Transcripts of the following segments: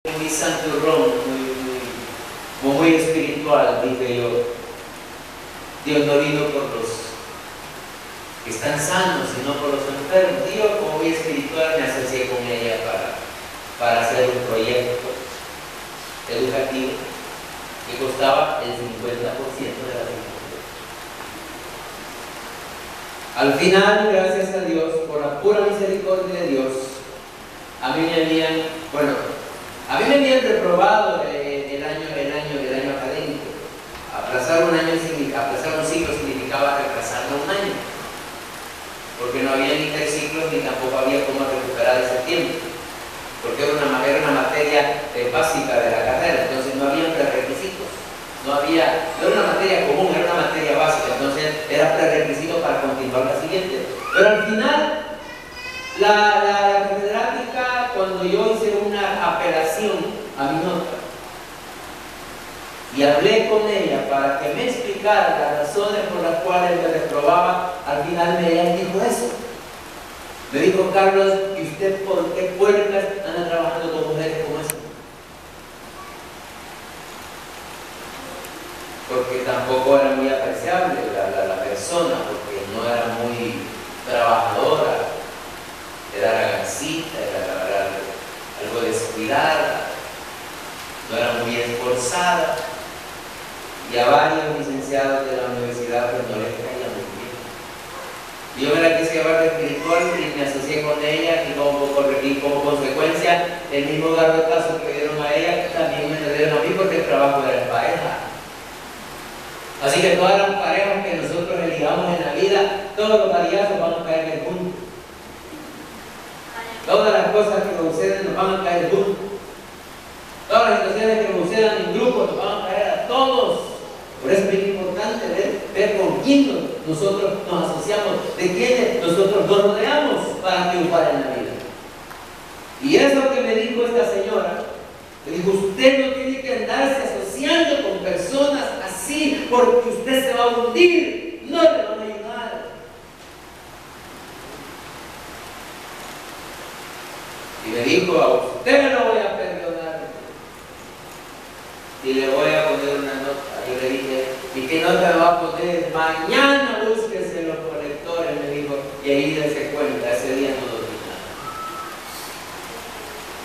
muy santurrón, muy espiritual, dije yo. Dios no vino por los que están sanos, sino por los enfermos. Yo, como muy espiritual, me asocié con ella para hacer un proyecto educativo que costaba el 50% de la vida. Al final, gracias a Dios, por la pura misericordia de Dios, a mí me habían reprobado el año académico. Aplazar un ciclo significaba retrasarlo un año, porque no había ni interciclos ni tampoco había cómo recuperar ese tiempo, porque era una materia básica de la carrera, entonces no había prerequisitos, no era una materia común, era una materia básica, entonces era prerequisito para continuar la siguiente. Pero al final, la catedrática, cuando yo hice una apelación a mi nota y hablé con ella para que me explicara las razones por las cuales me reprobaba, al final ella dijo eso. Me dijo: Carlos, ¿y usted por qué puertas anda trabajando con mujeres como esa? Porque tampoco era muy apreciable la persona, porque no era muy trabajadora, era ragancita, era algo descuidada, no era muy esforzada, y a varios licenciados de la universidad pues no les caía muy bien. Yo me la quise llevar de espiritual y me asocié con ella, y como consecuencia el mismo garrotazo que dieron a ella también me lo dieron a mí, porque el trabajo era en pareja. Así que todas las parejas que nosotros eligamos en la vida, todos los variazos van a caer en juntos. Todas las cosas que nos suceden nos van a caer juntos. Todas las situaciones que nos sucedan en grupo nos van a caer a todos. Por eso es muy importante ver con quién nosotros nos asociamos, de quiénes nosotros nos rodeamos para triunfar en la vida. Y eso que me dijo esta señora, me dijo: usted no tiene que andarse asociando con personas así, porque usted se va a hundir, no le van a ayudar. Y me dijo: a usted me lo voy a perdonar y le voy a poner una nota. Y le dije: ¿y qué nota me va a poner? Mañana búsquese los colectores, me dijo. Y ahí dése cuenta, ese día no dormí nada.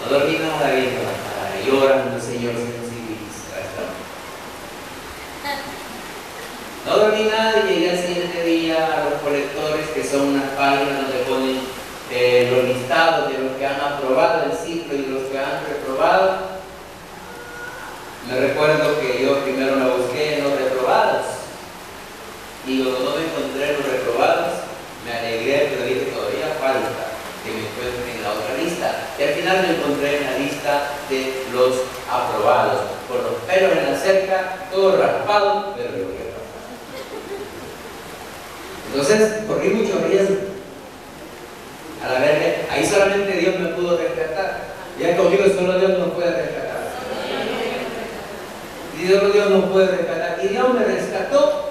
No dormí nada viendo la cara, llorando, Señor, se nos civiliza. No dormí nada, y llegué al siguiente día a los colectores, que son unas páginas donde ponen los listados de los que han aprobado el ciclo y de los que han reprobado. Me recuerdo que yo primero la busqué en los reprobados, y cuando no me encontré en los reprobados, me alegré, pero dije: todavía falta que me encuentre en la otra lista. Y al final me encontré en la lista de los aprobados, con los pelos en la cerca, todo raspado, pero lo que pasó. Entonces corrí mucho riesgo. A la vez, ahí solamente Dios me pudo rescatar. Ya conmigo solo Dios nos puede rescatar. Y Dios nos puede rescatar. Y Dios me rescató.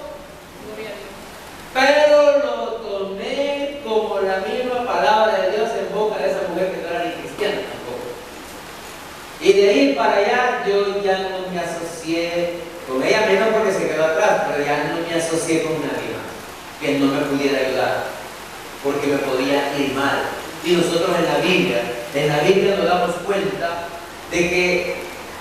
Pero lo tomé como la misma palabra de Dios en boca de esa mujer que no era ni cristiana tampoco. Y de ahí para allá yo ya no me asocié con ella, menos porque se quedó atrás, pero ya no me asocié con nadie más que no me pudiera ayudar, porque me podía ir mal. Y nosotros en la Biblia nos damos cuenta de que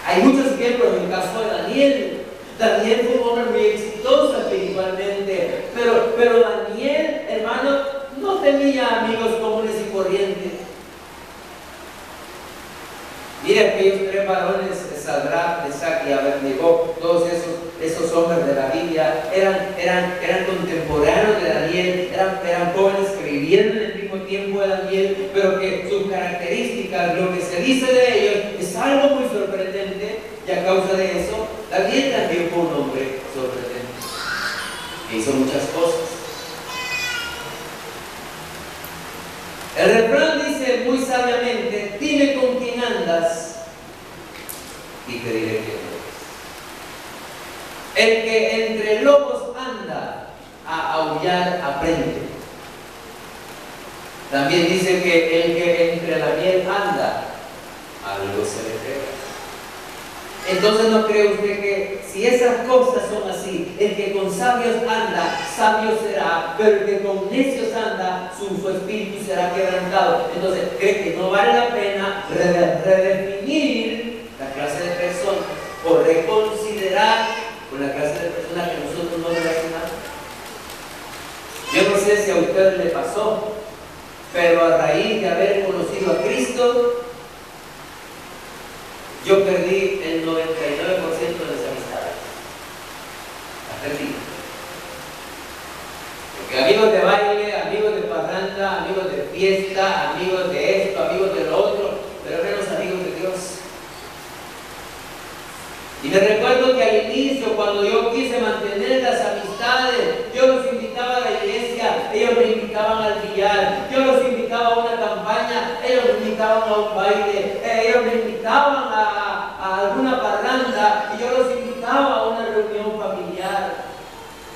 hay muchos ejemplos. En el caso de Daniel. Daniel fue un hombre muy exitoso espiritualmente, pero Daniel, hermano, no tenía amigos comunes y corrientes. Mira, aquellos tres varones, Sadrach, Mesach y Abednego, todos esos hombres de la Biblia eran contemporáneos de Daniel, eran jóvenes que vivieron en el mismo tiempo de Daniel, pero que sus características, lo que se dice de ellos, es algo muy sorprendente, y a causa de eso, Daniel también fue un hombre sorprendente, que hizo muchas cosas. El refrán dice muy sabiamente: dime con quién andas y te diré quién eres. El que entre lobos anda, a aullar aprende. También dice que el que entre la miel anda, algo se le pega. Entonces, ¿no cree usted que si esas cosas son así, el que con sabios anda, sabio será, pero el que con necios anda, su espíritu será quebrantado? Entonces, ¿cree que no vale la pena redefinir la clase de personas o reconsiderar con la clase de personas que nosotros no relacionamos? Yo no sé si a usted le pasó, pero a raíz de haber conocido a Cristo, yo perdí el 99% de mis amistades. Las perdí. Porque amigos de baile, amigos de parranda, amigos de fiesta, amigos de esto, amigos de lo otro, pero menos amigos de Dios. Y me recuerdo que al inicio, cuando yo quise mantener las amistades, yo los invitaba a la iglesia, ellos me invitaban al billar, yo los invitaba a una campaña, ellos me invitaban a un baile, ellos me invitaban a alguna parranda y yo los invitaba a una reunión familiar,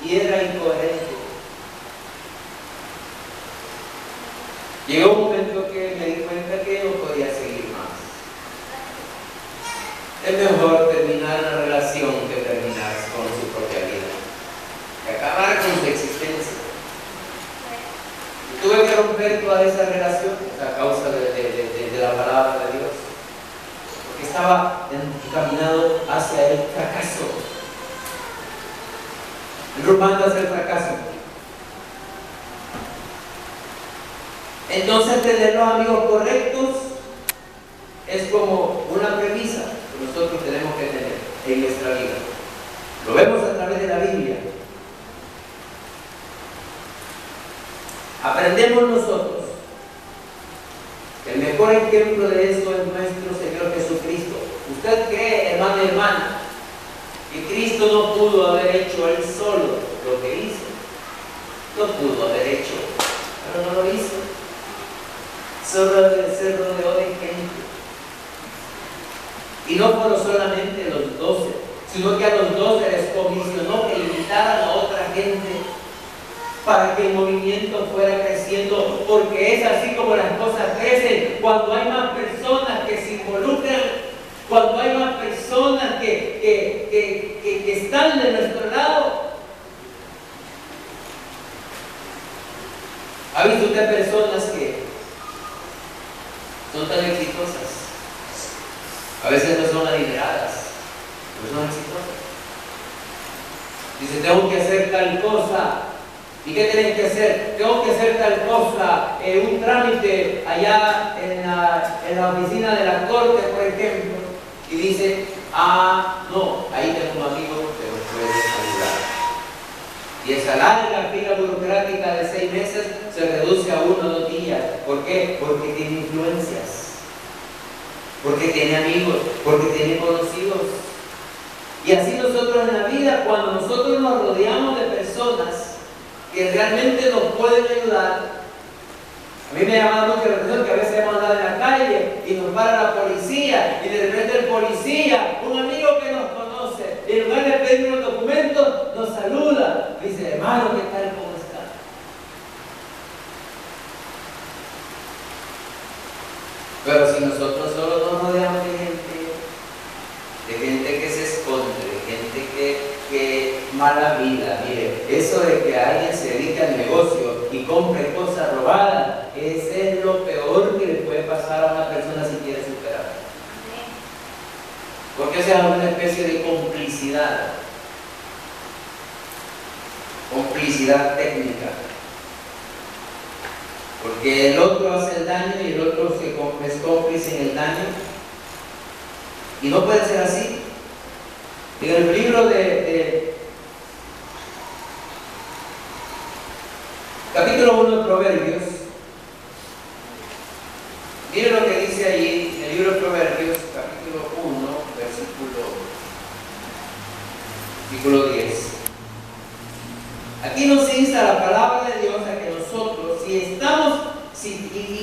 y era incoherente. Llegó un momento que me di cuenta que no podía seguir más. Es mejor terminar una relación que terminar con su propia vida, que acabar con su existencia. Y tuve que romper toda esa relación a causa de la palabra de Dios, porque estaba encaminado hacia el fracaso, rumando hacia el fracaso. Entonces, tener los amigos correctos es como una premisa que nosotros tenemos que tener en nuestra vida. Lo vemos a través de la Biblia. Aprendemos nosotros. El mejor ejemplo de esto es nuestro Señor Jesucristo. ¿Usted cree, hermano y hermana, que Cristo no pudo haber hecho él solo lo que hizo? No pudo haber hecho, pero no lo hizo. Solo se rodeó de gente. Y no fueron solamente los 12, sino que a los 12 les comisionó que invitaran a otra gente para que el movimiento fuera creciendo, porque es así como las cosas crecen, cuando hay más personas que se involucran, cuando hay más personas que están de nuestro lado. ¿Ha visto usted personas que son tan exitosas? A veces no son adineradas, pero son exitosas. Dice, tengo que hacer tal cosa. ¿Y qué tienen que hacer? Tengo que hacer tal cosa, un trámite allá en la oficina de la corte, por ejemplo. Y dice, no, ahí tengo un amigo que nos puede ayudar. Y esa larga fila burocrática de 6 meses se reduce a 1 o 2 días. ¿Por qué? Porque tiene influencias, porque tiene amigos, porque tiene conocidos. Y así nosotros en la vida, cuando nosotros nos rodeamos de personas que realmente nos pueden ayudar. A mí me llama mucho la atención que a veces hemos andado en la calle y nos para la policía, y de repente el policía, un amigo que nos conoce, y en lugar de pedir los documentos, nos saluda, dice, hermano, ¿qué tal? ¿Cómo está? Pero si nosotros solo nos rodeamos de gente que se esconde, de gente que mala vida, mire, eso de que alguien se dedique al negocio y compre cosas robadas, ese es lo peor que le puede pasar a una persona si quiere superar. Porque esa es una especie de complicidad técnica. Porque el otro hace el daño y el otro es cómplice en el daño. Y no puede ser así. En el libro de capítulo 1 de Proverbios, mire lo que dice ahí en el libro de Proverbios, capítulo 1, versículo 10. Aquí nos insta la palabra de Dios a que nosotros, y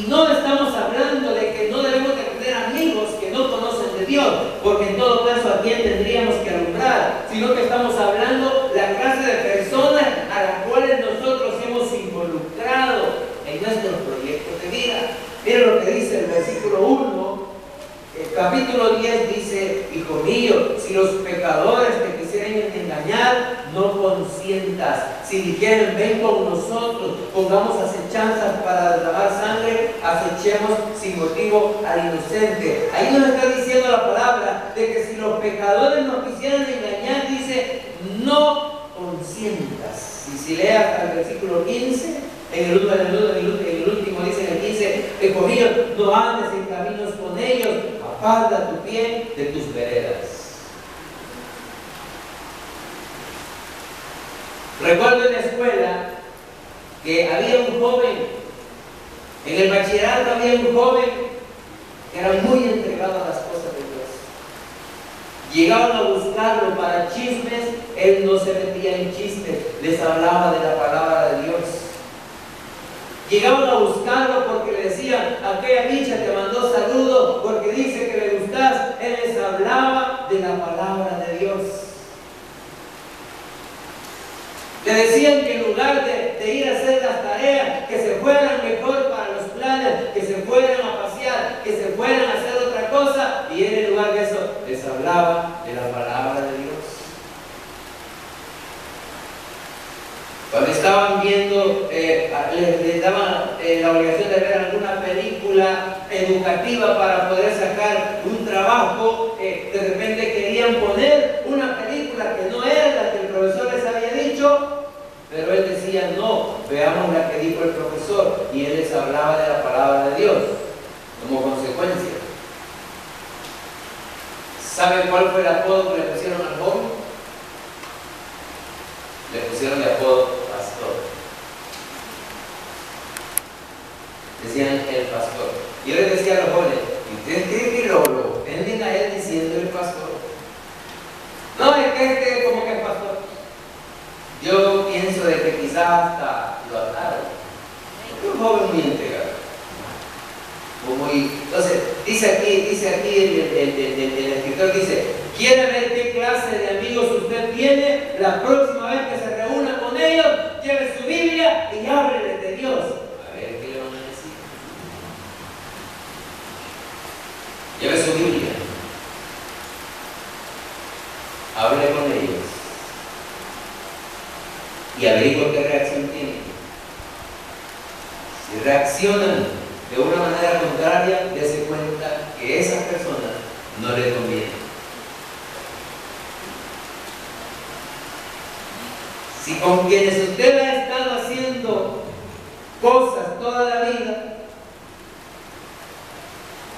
no estamos hablando de que no debemos de tener amigos que no conocen de Dios, porque en todo caso a quién tendríamos que alumbrar, sino que estamos hablando la clase de personas a las cuales nosotros hemos involucrado en nuestros proyectos de vida. Miren lo que dice el versículo 1, el capítulo 10 dice, hijo mío, mío, si los pecadores te quisieren engañar, no consientas. Si dijeren, ven con nosotros, pongamos acechanzas para derramar sangre, acechemos sin motivo al inocente. Ahí nos está diciendo la palabra de que si los pecadores nos quisieran engañar, dice, no consientas. Y si leas al versículo 15, en el último dice en el 15, escogidos, no andes en caminos con ellos, aparta tu pie de tus veredas. Recuerdo en la escuela que había un joven, en el bachillerato había un joven que era muy entregado a las cosas de Dios. Llegaban a buscarlo para chismes, él no se metía en chismes, les hablaba de la palabra de Dios. Llegaban a buscarlo porque le decían, aquella bicha te mandó saludo porque dice que le gustas. Él les hablaba de la palabra de Dios. Le decían que en lugar de ir a hacer las tareas, que se fueran mejor para los planes, que se fueran a pasear, que se fueran a hacer otra cosa, y él en lugar de eso les hablaba de la palabra de Dios. Cuando estaban viendo, les daban la obligación de ver alguna película educativa para poder sacar un trabajo, de repente querían poner una película que no era la que el profesor les había dicho, pero él decía, no, veamos la que dijo el profesor, y él les hablaba de la palabra de Dios, como consecuencia. ¿Saben cuál fue el apodo que le pusieron al joven? Le pusieron de apodo pastor. Decían el pastor. Y yo les decía a los jóvenes, ¿y ustedes creen que lo ofenden a él diciendo el pastor? No, es que como que es pastor. Yo pienso de que quizás hasta lo ataron. Porque un joven muy entregado. Entonces, dice aquí el escritor, dice, ¿quiere ver qué clase de amigos usted tiene? La próxima vez que se reúna con ellos, lleve su Biblia y háblele de Dios. A ver qué le van a decir. Lleve su Biblia. Hable con ellos. Y averigüe qué reacción tienen. Si reaccionan de una manera contraria, dése cuenta que esa persona no le conviene. Si con quienes usted ha estado haciendo cosas toda la vida,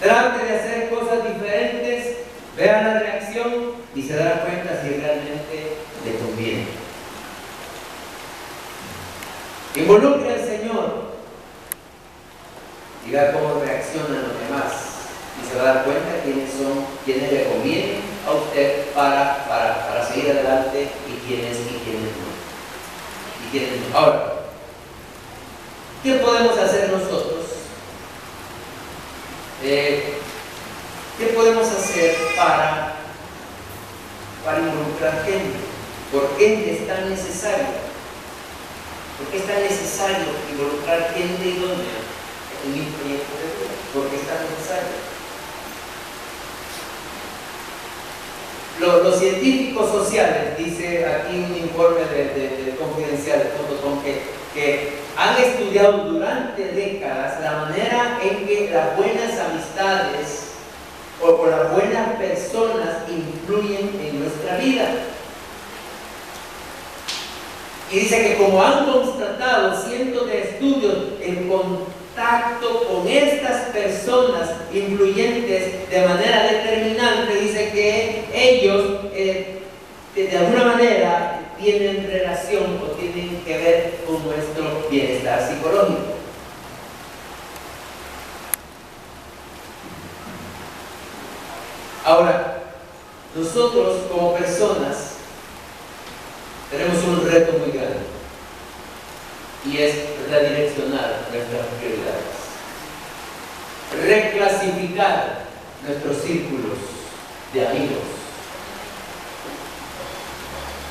trate de hacer cosas diferentes, vea la reacción y se dará cuenta si realmente le conviene. Involucre al Señor y vea cómo reaccionan los demás, y se va a dar cuenta quiénes le convienen a usted para seguir adelante y quiénes no. Ahora, ¿qué podemos hacer nosotros? ¿Qué podemos hacer para involucrar gente? ¿Por qué es tan necesario? ¿Por qué es tan necesario involucrar gente idónea en un proyecto de vida? Porque es tan necesario. Los científicos sociales, dice aquí un informe de Confidencial.com, que han estudiado durante décadas la manera en que las buenas amistades o las buenas personas influyen en nuestra vida. Y dice que como han constatado cientos de estudios en contacto con estas personas influyentes de manera determinante, dice que ellos de alguna manera tienen relación o tienen que ver con nuestro bienestar psicológico. Ahora, nosotros como personas tenemos un reto muy grande, y es redireccionar nuestras prioridades, reclasificar nuestros círculos de amigos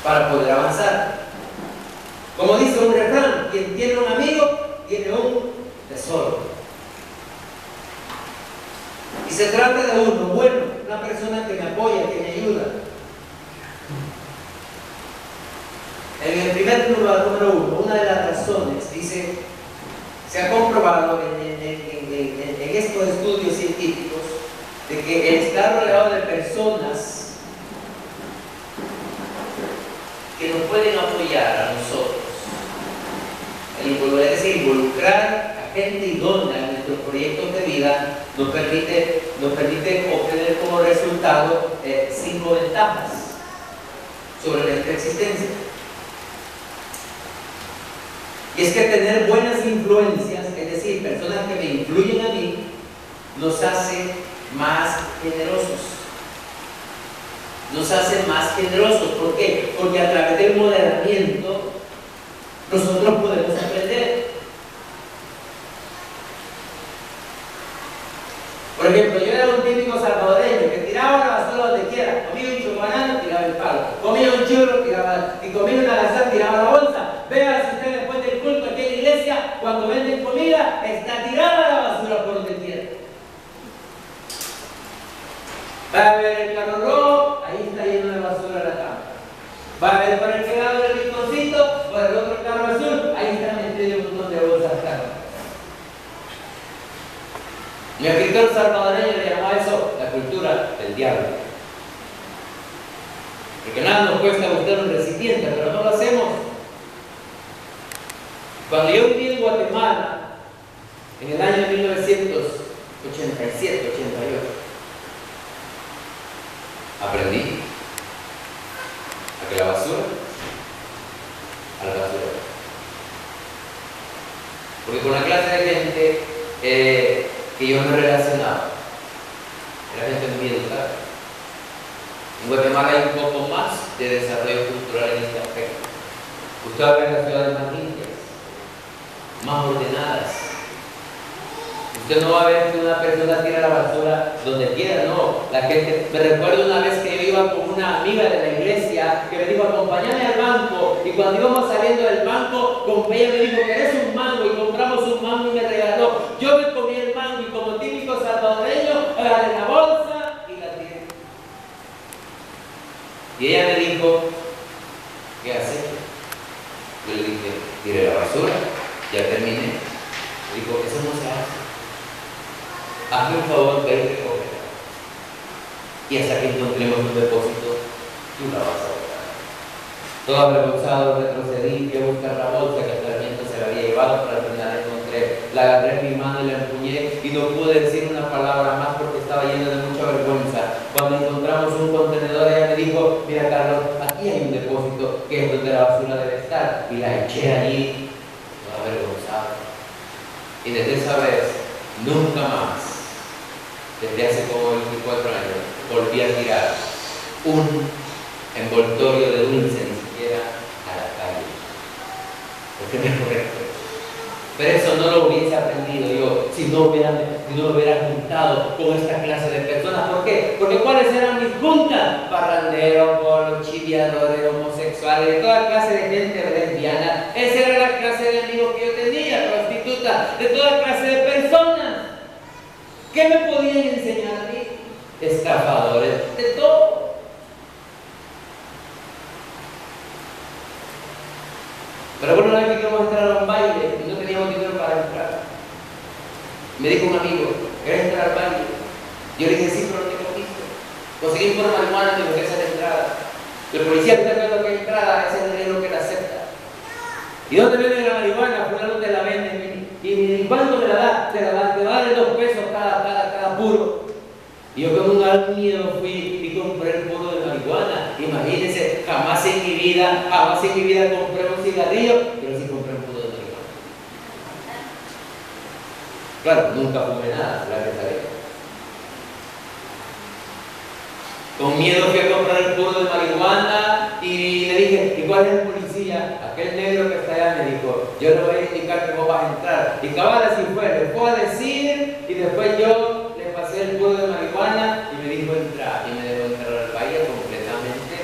para poder avanzar. Como dice un refrán, quien tiene un amigo tiene un tesoro. Y se trata de uno bueno, una persona que me apoya, que me ayuda, ayuda. En el primer número uno, una de las razones, dice, se ha comprobado en estos estudios científicos de que el estar rodeado de personas que nos pueden apoyar a nosotros, es decir, involucrar a gente idónea en nuestros proyectos de vida, nos permite obtener como resultado 5 ventajas sobre nuestra existencia. Y es que tener buenas influencias, es decir, personas que me influyen a mí, nos hace más generosos. Nos hace más generosos. ¿Por qué? Porque a través del moderamiento nosotros podemos aprender. Por ejemplo, yo era un típico salvadoreño que tiraba la basura donde quiera. Comía un chocobanano, tiraba el palo. Comía un churro, tiraba. Y comía una lasaña, tiraba la bolsa. Vea si usted después del culto aquí en la iglesia, cuando venden comida, está tirada la basura por donde quiera. Va a ver el carro rojo, ahí está lleno de basura la cama. Va a ver por el lado del rinconcito, por el otro carro azul, ahí está metido un montón de bolsas de carne. Mi escritor salvadoreño le llamaba eso la cultura del diablo. Porque nada nos cuesta buscar un recipiente, pero no lo hacemos. Cuando yo viví en Guatemala, en el año 1987, 88, aprendí a que la basura, a la basura. Porque con la clase de gente que yo me relacionaba, era gente muy educada. En Guatemala hay un poco más de desarrollo cultural en este aspecto. Usted va a ver las ciudades más limpias, más ordenadas. Usted no va a ver que una persona tira la basura donde quiera, no. La gente, me recuerdo una vez que yo iba con una amiga de la iglesia que me dijo, acompáñame al banco. Y cuando íbamos saliendo del banco, ella me dijo, ¿querés un mango? Y compramos un mango y me regaló. Yo me comí el mango y como típico salvadoreño, agarré la bolsa y la tiré. Y ella me dijo, ¿qué haces? Yo le dije, tiré la basura, ya terminé. Dijo, eso no se hace. Hazme un favor, ve y recógela. Y hasta que encontremos un depósito, tú la vas a botar. Todo avergonzado retrocedí y a buscar la bolsa que hasta el viento se la había llevado, pero al final encontré. La agarré en mi mano y la empuñé y no pude decir una palabra más porque estaba lleno de mucha vergüenza. Cuando encontramos un contenedor, ella me dijo, mira Carlos, aquí hay un depósito que es donde la basura debe estar. Y la eché allí, toda avergonzada. Y desde esa vez, nunca más, desde hace como 24 años, volví a tirar un envoltorio de dulce, ni siquiera a la calle. Porque no es correcto. Pero eso no lo hubiese aprendido yo si no me hubiera juntado con esta clase de personas. ¿Por qué? Porque ¿cuáles eran mis juntas? Parranderos, bolos, chiviadores, homosexuales, de toda clase de gente lesbiana. Esa era la clase de amigos que yo tenía, prostitutas, de toda clase de personas. ¿Qué me podían enseñar a mí? Estafadores, de todo. Pero bueno, una vez que íbamos a entrar a un baile y no teníamos dinero para entrar, me dijo un amigo, ¿querés entrar al baile? Yo le dije, sí, pero no tengo visto. Conseguí por marihuana, tengo que hacer la entrada. El policía está viendo que entrada, ese es el dinero que la acepta. ¿Y dónde venden la marihuana? Fulano te la venden. ¿Y cuánto me la da? Te va a dar 2 pesos cada puro. Y yo con un gran miedo fui y compré el puro de marihuana. Imagínense, jamás en mi vida compré un cigarrillo, pero sí compré un puro de marihuana. Claro, nunca fumé nada, gracias a Dios. Con miedo fui a comprar el puro de marihuana y le dije, ¿y cuál es el policía? Aquel negro que está allá me dijo, yo le voy a indicar que vos vas a entrar. Y cabal así fue, le fue a decir y después yo le pasé el puro de marihuana y me dijo entrar. Y me dejó entrar al baile completamente.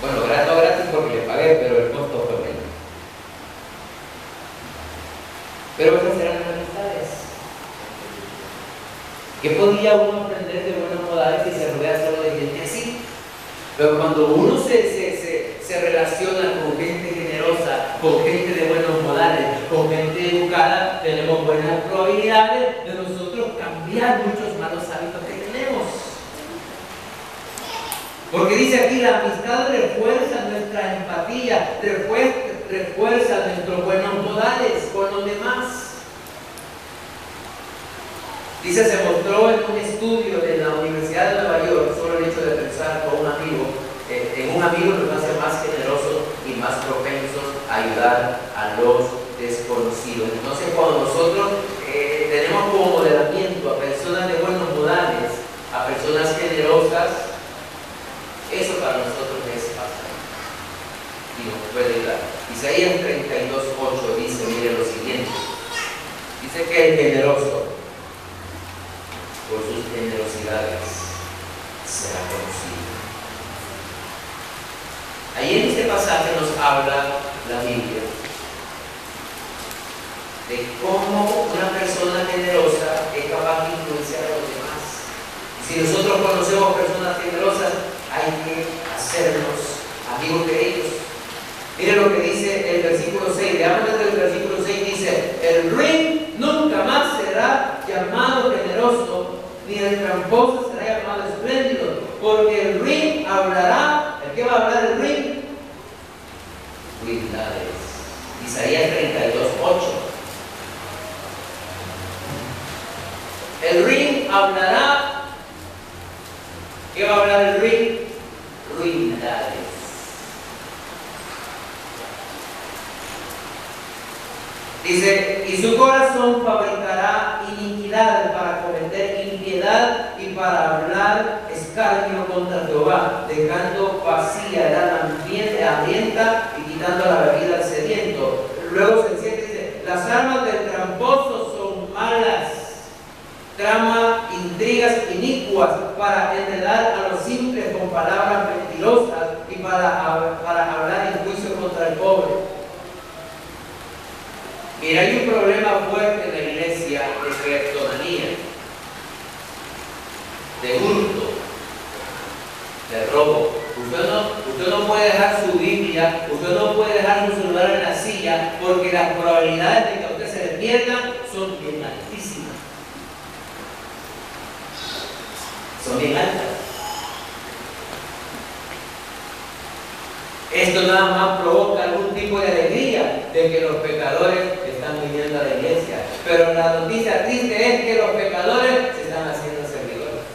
Bueno, gratis porque le pagué, pero el costo fue menos. Pero esas eran las amistades. ¿Qué podía uno aprender de buenos modales si se rodea solo de gente así? Pero cuando uno se relaciona con gente generosa, con gente de buenos modales, con gente educada, tenemos buenas probabilidades de nosotros cambiar muchos malos hábitos que tenemos. Porque dice aquí, la amistad refuerza nuestra empatía, refuerza nuestros buenos modales con los demás. Dice, se mostró en un estudio de la Universidad de Nueva York, solo el hecho de pensar con un amigo, en un amigo nos hace más generosos y más propensos a ayudar a los desconocidos. Entonces, cuando nosotros tenemos como modelamiento a personas de buenos modales, a personas generosas, eso para nosotros es fácil y nos puede ayudar. Isaías 32:8 dice, mire lo siguiente, dice que el generoso por sus generosidades será conocido. Ahí en este pasaje nos habla la Biblia de cómo una persona generosa es capaz de influenciar a los demás. Y si nosotros conocemos personas generosas, hay que hacernos amigos de ellos. Mire lo que dice el versículo 6. Veamos desde el versículo 6. Dice, el rey nunca más será llamado generoso, ni el tramposo será llamado espléndido, porque el rey hablará. ¿El qué va a hablar el rey? Verdades. Isaías 32:8. El rey hablará. ¿Qué va a hablar el rey? Ruindades. Dice, y su corazón fabricará iniquidad para cometer impiedad y para hablar escarnio contra Jehová, dejando vacía el alma hambrienta y quitando la bebida al sediento. Luego se dice, las armas del tramposo son malas, trama intrigas inicuas para enredar a los simples con palabras mentirosas y para hablar en juicio contra el pobre. Mira, hay un problema fuerte en la iglesia de cleptomanía, de hurto, de robo. Usted no puede dejar su Biblia, usted no puede dejar su celular en la silla, porque las probabilidades de que a usted se le pierdan son bien altísimas. Son bien altas. Esto nada más provoca algún tipo de alegría de que los pecadores están viniendo a la iglesia. Pero la noticia triste es que los pecadores se están haciendo servidores.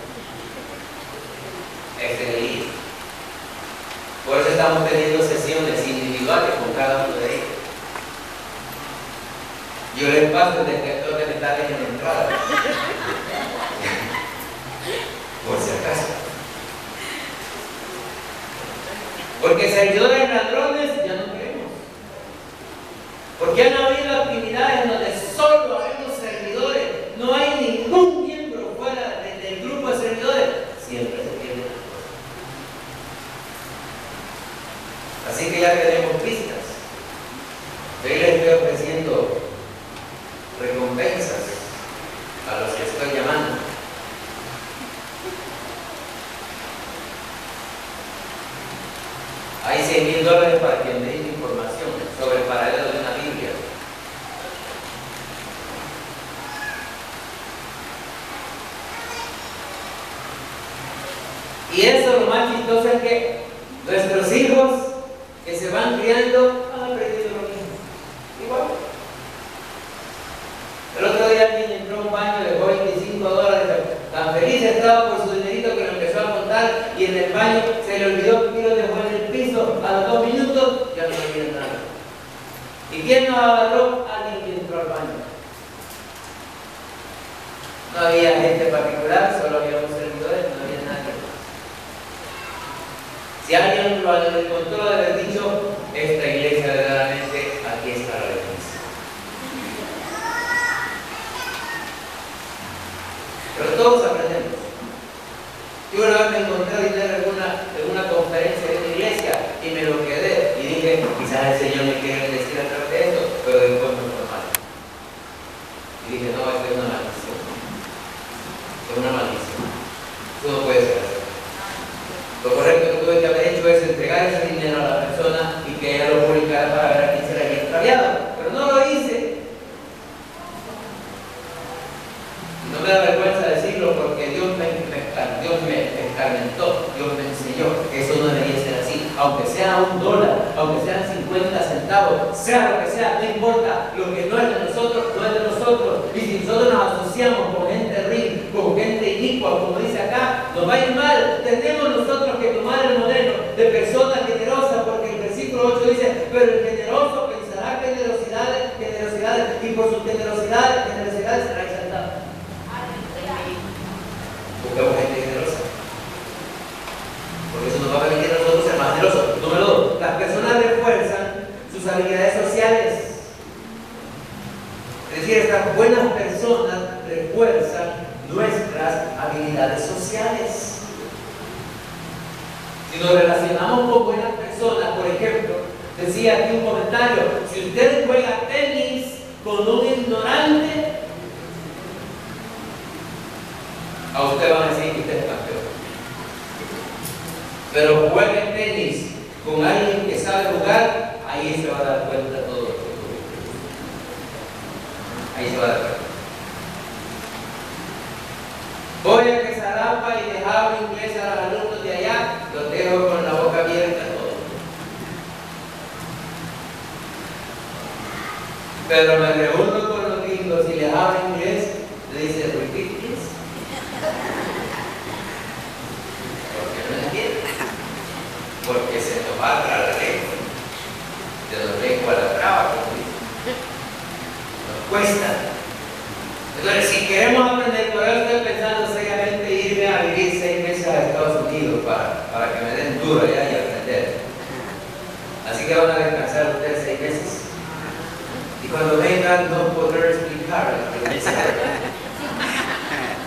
Este. Por eso estamos teniendo sesiones individuales con cada uno de ellos. Yo les paso el detector de metales en la entrada. Por si acaso. Porque servidores ladrones ya no queremos. Porque han habido actividades donde solo habemos servidores. No hay ningún miembro fuera del grupo de servidores. Siempre se pierde la cosa. Así que ya tenemos pistas. Yo les estoy ofreciendo recompensas a los que estoy llamando. Hay $100,000 para quien me dé información sobre el paradero de una Biblia. Y eso, lo más chistoso es que nuestros hijos que se van criando han aprendido lo mismo. Igual. El otro día alguien entró a un baño, le dejó $25. Tan feliz estaba por su dinerito que lo empezó a contar, y en el baño se le olvidó que lo dejó en el piso. A los 2 minutos ya no había nada. ¿Y quién nos agarró? Alguien que entró al baño. No había gente particular, solo había unos servidores, no había nadie más. Si alguien lo encontró de haber dicho, esta iglesia verdaderamente aquí está la defensa. Pero todos aprendemos. Yo una vez me encontré dinero en una conferencia de una iglesia y me lo quedé y dije, quizás el Señor me quiere decir a través de esto, pero después me fue mal. Y dije, no, esto es una maldición. Es una maldición. Tú no puedes ser así. Lo correcto que tuve que haber entregar ese dinero a la persona y que ella lo publicara para ver a quién se le había extraviado. Pero no lo hice. No me da vergüenza decirlo porque Dios me escarmentó, Dios me enseñó que eso no debería ser así. Aunque sea $1, aunque sean 50 centavos, sea lo que sea, no importa. Lo que no es de nosotros, no es de nosotros. Y si nosotros nos asociamos con gente rica, con gente inicua, como dice acá, nos va a ir mal. Tenemos nosotros que tomar el modelo de persona generosa, porque el versículo 8 dice, pero el generoso pensará generosidades, y por sus generosidades será exaltado. Buscamos gente generosa, porque eso nos va a permitir a nosotros ser más generosos. Número 2, las personas refuerzan sus habilidades sociales. Es decir, estas buenas personas refuerzan nuestras habilidades sociales. Si nos relacionamos con buenas personas, por ejemplo, decía aquí un comentario, si usted juega tenis con un ignorante, a usted van a decir que usted es campeón. Pero juegue tenis con alguien que sabe jugar, ahí se va a dar cuenta todo. Ahí se va a dar cuenta. Voy a que zarapa y les hablo inglés a los alumnos de allá, los dejo con la boca abierta todo. Pero me reúno con los gringos y les hablo inglés, le dice, repeat this. Porque no entienden. Porque se nos va a traer la lengua. De la lengua a la traba, como dicen. Nos cuesta. Entonces, si queremos aprender, por eso estoy pensando seriamente irme a vivir 6 meses a Estados Unidos para que me den duro allá y aprender. Así que van a descansar ustedes 6 meses. Y cuando vengan, no podré explicar lo que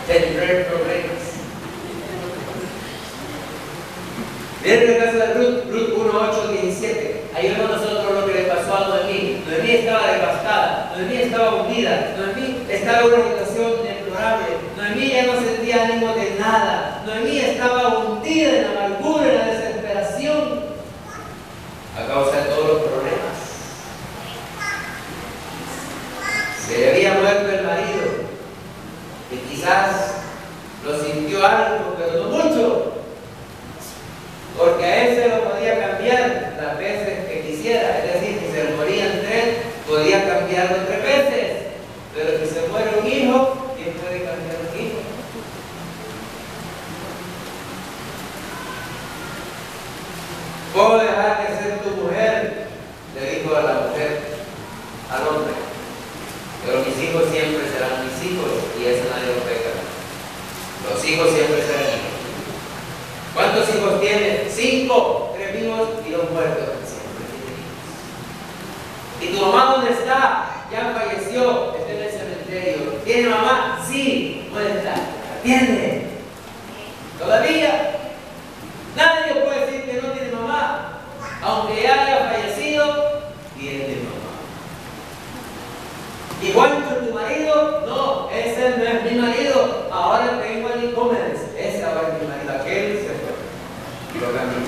tendré problemas. Miren el caso de Ruth 1:8-17. Ahí vemos nosotros lo que le pasó a Noemí. Noemí estaba devastada, Noemí estaba hundida, Noemí estaba en una situación deplorable, Noemí ya no sentía ánimo de nada, Noemí estaba hundida en la amargura, en la desesperación, a causa de todos los problemas. Se le había muerto el marido, y quizás lo sintió algo, pero no mucho. Porque a él se lo podía cambiar las veces que quisiera. Es decir, si se morían 3, podía cambiarlo 3 veces. Pero si se muere un hijo, ¿quién puede cambiar un hijo? ¿Puedo dejar de ser tu mujer? Le dijo a la mujer al hombre. Pero mis hijos siempre serán mis hijos y eso nadie lo puede cambiar. Los hijos siempre serán hijos. ¿Cuántos hijos tiene? 5, 3 vivos y 2 muertos. Siempre tiene hijos. ¿Y tu mamá dónde está? Ya falleció, está en el cementerio. ¿Tiene mamá? Sí. ¿Dónde está? ¿Atiende? ¿Todavía? Nadie puede decir que no tiene mamá. Aunque ya haya fallecido, tiene mamá. ¿Igual con tu marido? No, ese no es mi marido. Ahora tengo a Nick Gómez. Ese ahora es mi marido. Aquel se fue. Y lo cambió.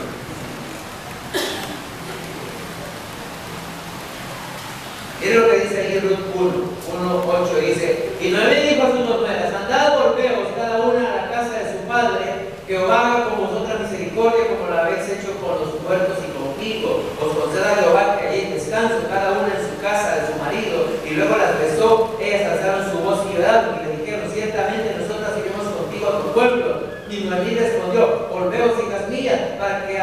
Mira lo que dice ahí Ruth 1:8. Dice, y Noemí dijo a sus 2 nueras, andad volveos cada una a la casa de su padre, que os haga con vosotras misericordia, como la habéis hecho con los muertos y conmigo. Os conceda Jehová que halléis descanso, cada una en su casa de su marido. Y luego las besó, ellas alzaron su voz y lloraron, y le dijeron, ciertamente nosotras iremos contigo a tu pueblo. Y Noemí respondió, volveos, hijas mías, ¿para qué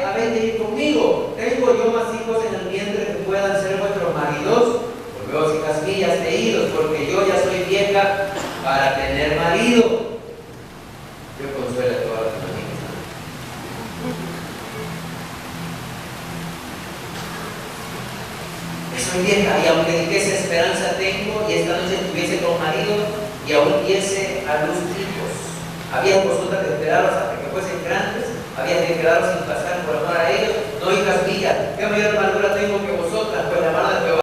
habéis de ir conmigo? ¿Tengo yo más hijos en el vientre que puedan ser vuestros maridos? Volveos, hijas mías, de idos, porque yo ya soy vieja para tener marido. Yo consuelo a todas las familias. Soy vieja, y aunque dijese esperanza tengo, y esta noche estuviese con marido, y aún diese a luz hijos, había vosotras de esperaros hasta que fuesen grandes, había de quedaros sin pasar por amor a ellos. No, hijas mías, qué mayor amargura tengo que vosotras, pues la mano de Jehová